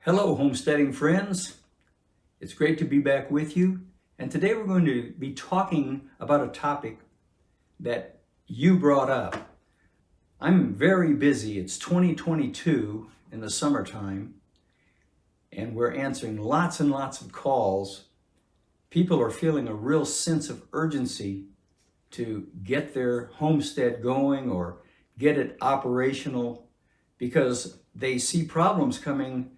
Hello, homesteading friends. It's great to be back with you. And today we're going to be talking about a topic that you brought up. I'm very busy. It's 2022 in the summertime, and we're answering lots and lots of calls. People are feeling a real sense of urgency to get their homestead going or get it operational because they see problems coming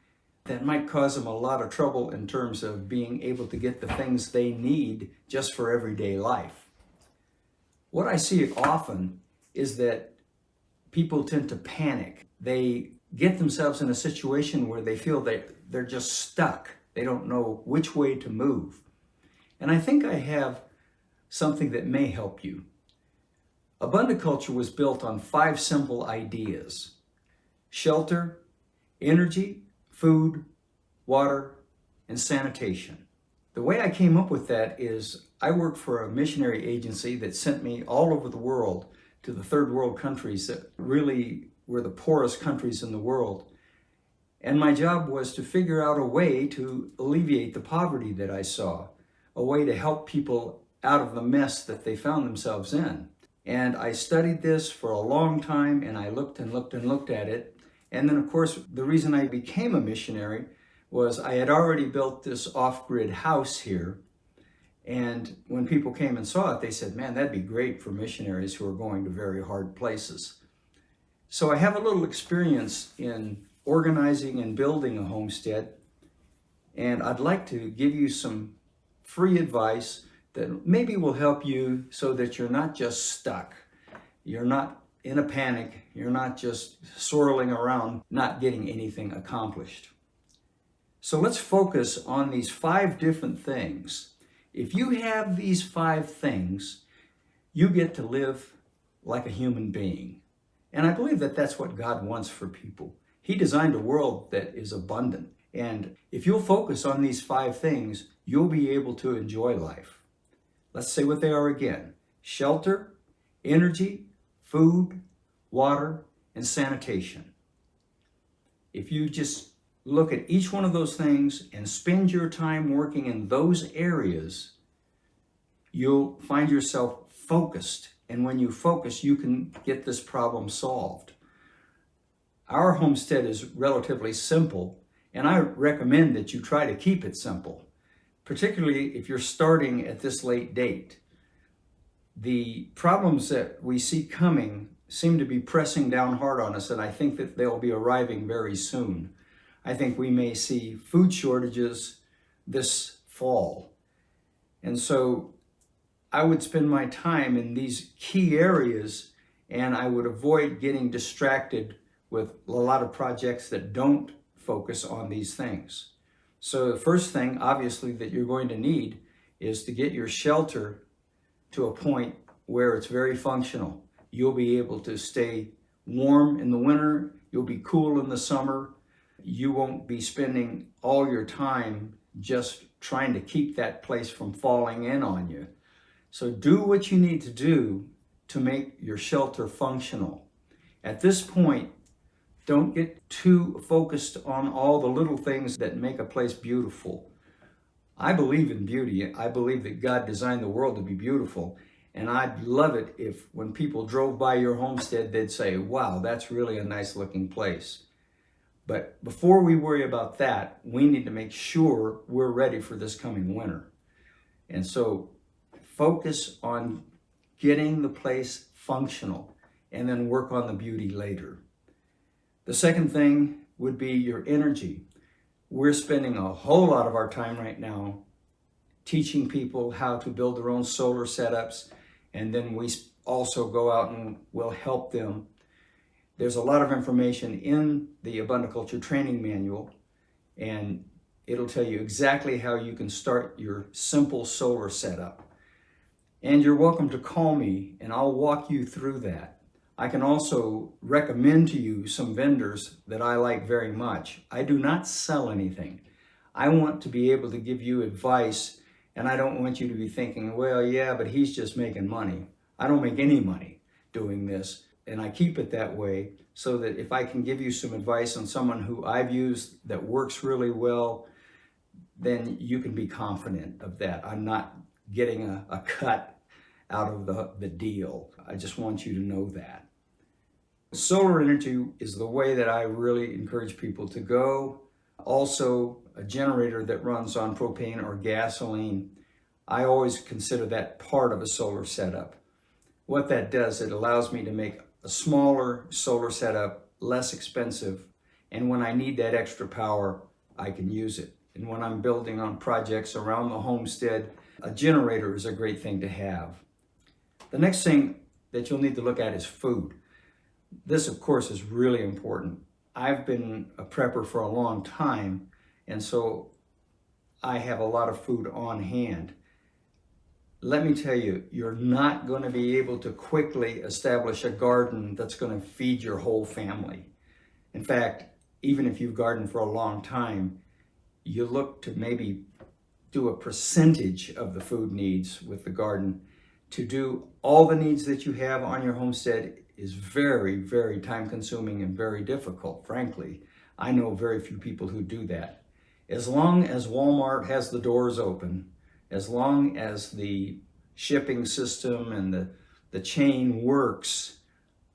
that might cause them a lot of trouble in terms of being able to get the things they need just for everyday life. What I see often is that people tend to panic. They get themselves in a situation where they feel they're just stuck. They don't know which way to move. And I think I have something that may help you. AbundaCulture was built on 5 simple ideas: shelter, energy, food, water, and sanitation. The way I came up with that is I work for a missionary agency that sent me all over the world to the third world countries that really were the poorest countries in the world. And my job was to figure out a way to alleviate the poverty that I saw, a way to help people out of the mess that they found themselves in. And I studied this for a long time, and I looked and looked and looked at it. And then, of course, the reason I became a missionary was I had already built this off-grid house here. And when people came and saw it, they said, man, that'd be great for missionaries who are going to very hard places. So I have a little experience in organizing and building a homestead. And I'd like to give you some free advice that maybe will help you so that you're not just stuck. You're not in a panic. You're not just swirling around, not getting anything accomplished. So let's focus on these 5 different things. If you have these 5 things, you get to live like a human being. And I believe that that's what God wants for people. He designed a world that is abundant. And if you'll focus on these 5 things, you'll be able to enjoy life. Let's say what they are again: shelter, energy, food, water, and sanitation. If you just look at each one of those things and spend your time working in those areas, you'll find yourself focused. And when you focus, you can get this problem solved. Our homestead is relatively simple, and I recommend that you try to keep it simple, particularly if you're starting at this late date. The problems that we see coming seem to be pressing down hard on us, and I think that they'll be arriving very soon. I think we may see food shortages this fall. And so I would spend my time in these key areas, and I would avoid getting distracted with a lot of projects that don't focus on these things. So the first thing, obviously, that you're going to need is to get your shelter to a point where it's very functional. You'll be able to stay warm in the winter. You'll be cool in the summer. You won't be spending all your time just trying to keep that place from falling in on you. So do what you need to do to make your shelter functional. At this point, don't get too focused on all the little things that make a place beautiful. I believe in beauty. I believe that God designed the world to be beautiful. And I'd love it if when people drove by your homestead, they'd say, wow, that's really a nice looking place. But before we worry about that, we need to make sure we're ready for this coming winter. And so focus on getting the place functional and then work on the beauty later. The second thing would be your energy. We're spending a whole lot of our time right now teaching people how to build their own solar setups, and then we also go out and we'll help them. There's a lot of information in the Abunda Culture training manual, and it'll tell you exactly how you can start your simple solar setup. And you're welcome to call me, and I'll walk you through that. I can also recommend to you some vendors that I like very much. I do not sell anything. I want to be able to give you advice, and I don't want you to be thinking, well, yeah, but he's just making money. I don't make any money doing this, and I keep it that way so that if I can give you some advice on someone who I've used that works really well, then you can be confident of that. I'm not getting a cut out of the deal. I just want you to know that. Solar energy is the way that I really encourage people to go. Also, a generator that runs on propane or gasoline, I always consider that part of a solar setup. What that does, it allows me to make a smaller solar setup less expensive, and when I need that extra power, I can use it. And when I'm building on projects around the homestead, a generator is a great thing to have. The next thing that you'll need to look at is food. This, of course, is really important. I've been a prepper for a long time, and so I have a lot of food on hand. Let me tell you, you're not going to be able to quickly establish a garden that's going to feed your whole family. In fact, even if you've gardened for a long time, you look to maybe do a percentage of the food needs with the garden. To do all the needs that you have on your homestead is very, very time consuming and very difficult, frankly. I know very few people who do that. As long as Walmart has the doors open, as long as the shipping system and the chain works,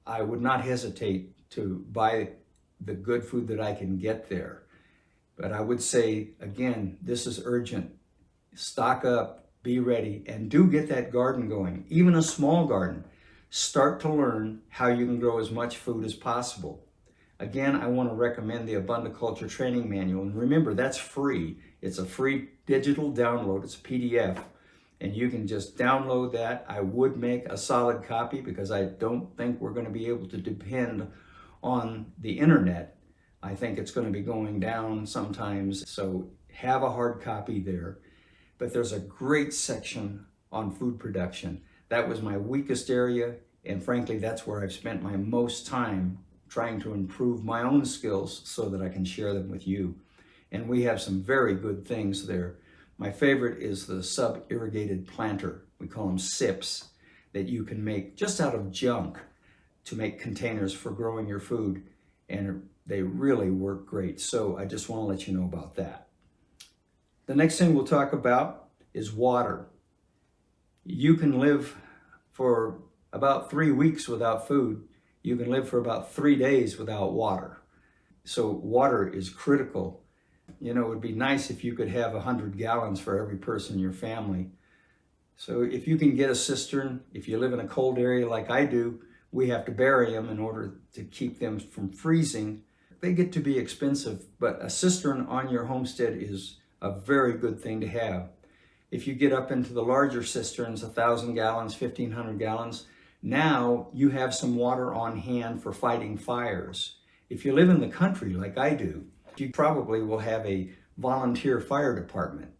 I would not hesitate to buy the good food that I can get there. But I would say, again, this is urgent. Stock up, be ready, and do get that garden going. Even a small garden. Start to learn how you can grow as much food as possible. Again, I want to recommend the AbundaCulture training manual. And remember, that's free. It's a free digital download. It's a PDF. And you can just download that. I would make a solid copy because I don't think we're going to be able to depend on the internet. I think it's going to be going down sometimes. So have a hard copy there. But there's a great section on food production. That was my weakest area. And frankly, that's where I've spent my most time trying to improve my own skills so that I can share them with you. And we have some very good things there. My favorite is the sub-irrigated planter. We call them SIPs, that you can make just out of junk to make containers for growing your food. And they really work great. So I just want to let you know about that. The next thing we'll talk about is water. You can live for about 3 weeks without food. You can live for about 3 days without water. So water is critical. You know, it would be nice if you could have 100 gallons for every person in your family. So if you can get a cistern, if you live in a cold area like I do, we have to bury them in order to keep them from freezing. They get to be expensive, but a cistern on your homestead is a very good thing to have. If you get up into the larger cisterns, 1,000 gallons, 1,500 gallons, now you have some water on hand for fighting fires. If you live in the country like I do, you probably will have a volunteer fire department.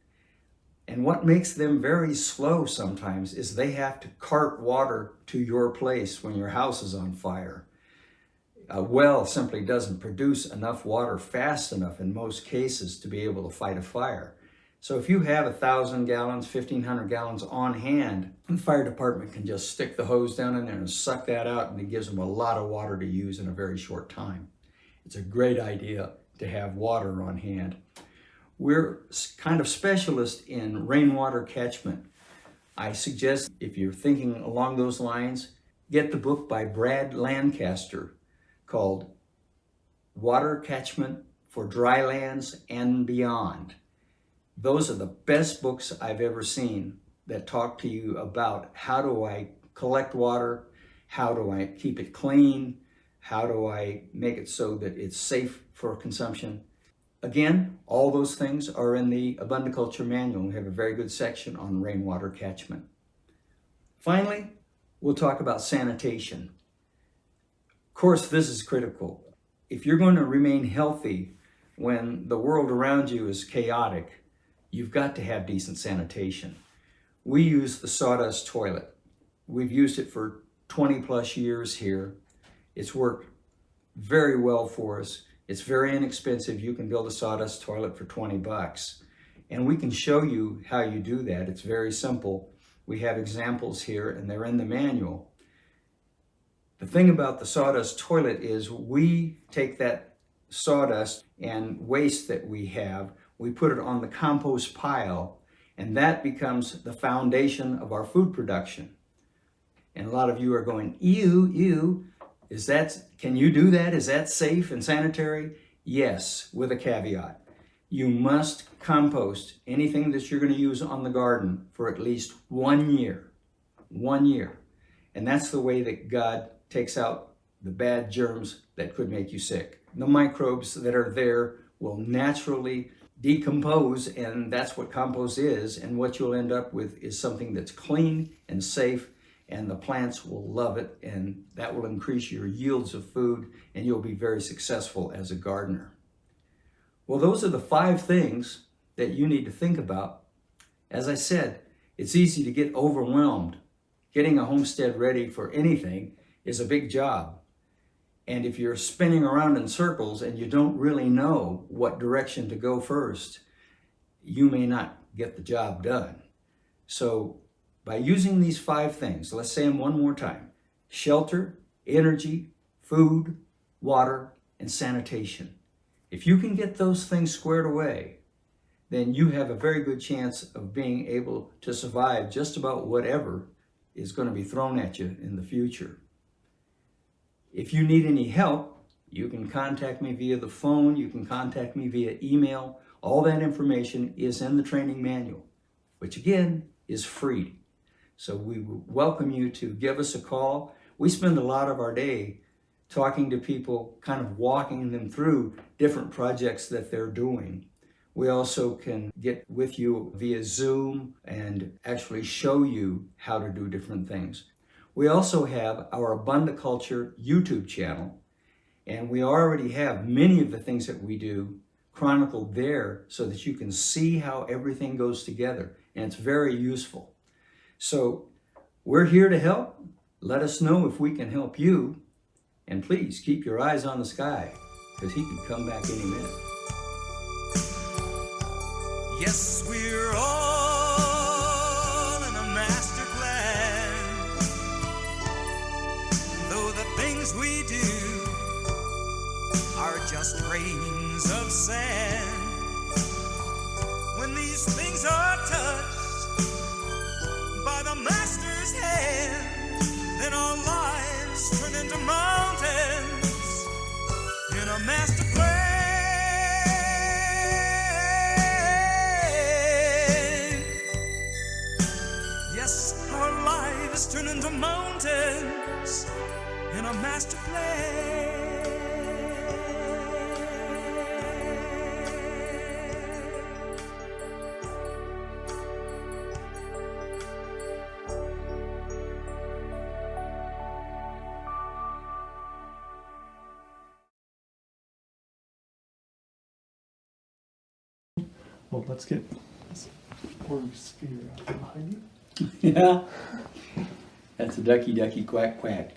And what makes them very slow sometimes is they have to cart water to your place when your house is on fire. A well simply doesn't produce enough water fast enough in most cases to be able to fight a fire. So if you have 1,000 gallons, 1,500 gallons on hand, the fire department can just stick the hose down in there and suck that out, and it gives them a lot of water to use in a very short time. It's a great idea to have water on hand. We're kind of specialists in rainwater catchment. I suggest if you're thinking along those lines, get the book by Brad Lancaster called Water Catchment for Dry Lands and Beyond. Those are the best books I've ever seen that talk to you about how do I collect water, how do I keep it clean, how do I make it so that it's safe for consumption. Again, all those things are in the AbundaCulture manual. We have a very good section on rainwater catchment. Finally, we'll talk about sanitation. Of course, this is critical. If you're going to remain healthy when the world around you is chaotic, you've got to have decent sanitation. We use the Sawdust Toilet. We've used it for 20 plus years here. It's worked very well for us. It's very inexpensive. You can build a Sawdust Toilet for 20 bucks. And we can show you how you do that. It's very simple. We have examples here and they're in the manual. The thing about the Sawdust Toilet is we take that sawdust and waste that we have, we put it on the compost pile, and that becomes the foundation of our food production. And a lot of you are going, ew, ew, can you do that? Is that safe and sanitary? Yes, with a caveat. You must compost anything that you're going to use on the garden for at least 1 year. 1 year. And that's the way that God takes out the bad germs that could make you sick. The microbes that are there will naturally decompose, and that's what compost is. And what you'll end up with is something that's clean and safe, and the plants will love it, and that will increase your yields of food, and you'll be very successful as a gardener. Well, those are the 5 things that you need to think about. As I said, it's easy to get overwhelmed. Getting a homestead ready for anything is a big job. And if you're spinning around in circles and you don't really know what direction to go first, you may not get the job done. So by using these 5 things, let's say them one more time: shelter, energy, food, water, and sanitation. If you can get those things squared away, then you have a very good chance of being able to survive just about whatever is going to be thrown at you in the future. If you need any help, you can contact me via the phone, you can contact me via email. All that information is in the training manual, which again is free. So we welcome you to give us a call. We spend a lot of our day talking to people, kind of walking them through different projects that they're doing. We also can get with you via Zoom and actually show you how to do different things. We also have our AbundaCulture YouTube channel, and we already have many of the things that we do chronicled there so that you can see how everything goes together, and it's very useful. So we're here to help. Let us know if we can help you, and please keep your eyes on the sky, because he can come back any minute. Yes, we're all in a master plan, though the things we do are just grains of sand. When these things are touched by the master's hand, then our lives turn into mountains in a master plan. Our lives turn into mountains in a master plan. Well, let's get this orange sphere out behind you. Yeah, that's a ducky, ducky, quack, quack.